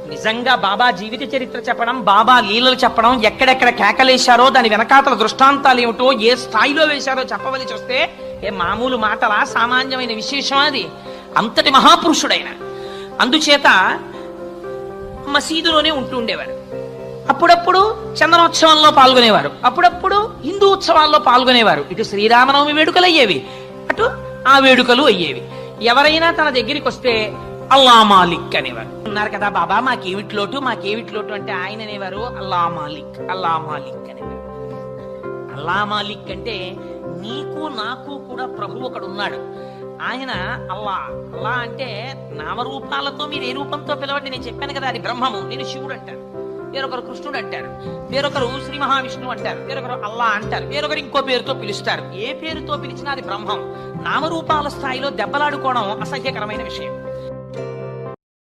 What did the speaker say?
నిజంగా బాబా జీవిత చరిత్ర చెప్పడం, బాబా లీలలు చెప్పడం, ఎక్కడెక్కడ కేకలేశారో దాని వెనకాతల దృష్టాంతాలు ఏమిటో ఏ స్థాయిలో వేశారో చెప్పవలసి వస్తే ఏ మామూలు మాటలా, సామాన్యమైన విశేషం అది. అంతటి మహాపురుషుడైన. అందుచేత మసీదులోనే ఉంటూ ఉండేవారు. అప్పుడప్పుడు చందనోత్సవంలో పాల్గొనేవారు, అప్పుడప్పుడు హిందూ ఉత్సవాల్లో పాల్గొనేవారు. ఇటు శ్రీరామనవమి వేడుకలు అయ్యేవి, అటు ఆ వేడుకలు అయ్యేవి. ఎవరైనా తన దగ్గరికి వస్తే అల్లా మాలిక్ అనేవారు. ఉన్నారు కదా బాబా మాకేమిటి లోటు అంటే ఆయన అనేవారు అల్లా మాలిక్, అల్లా మాలిక్ అనేవారు. అల్లా మాలిక్ అంటే నీకు నాకు కూడా ప్రభు ఒకడు ఉన్నాడు. ఆయన అల్లా. అల్లా అంటే నామరూపాలతో మీరు ఏ రూపంతో పిలవండి, నేను చెప్పాను కదా అది బ్రహ్మము. నేను శివుడు అంటారు, వేరొకరు కృష్ణుడు అంటారు, వేరొకరు శ్రీ మహావిష్ణువు అంటారు, వేరొకరు అల్లా అంటారు, వేరొకరు ఇంకో పేరుతో పిలుస్తారు. ఏ పేరుతో పిలిచినా అది బ్రహ్మం. నామరూపాల స్థాయిలో దెబ్బలాడుకోవడం అసహ్యకరమైన విషయం.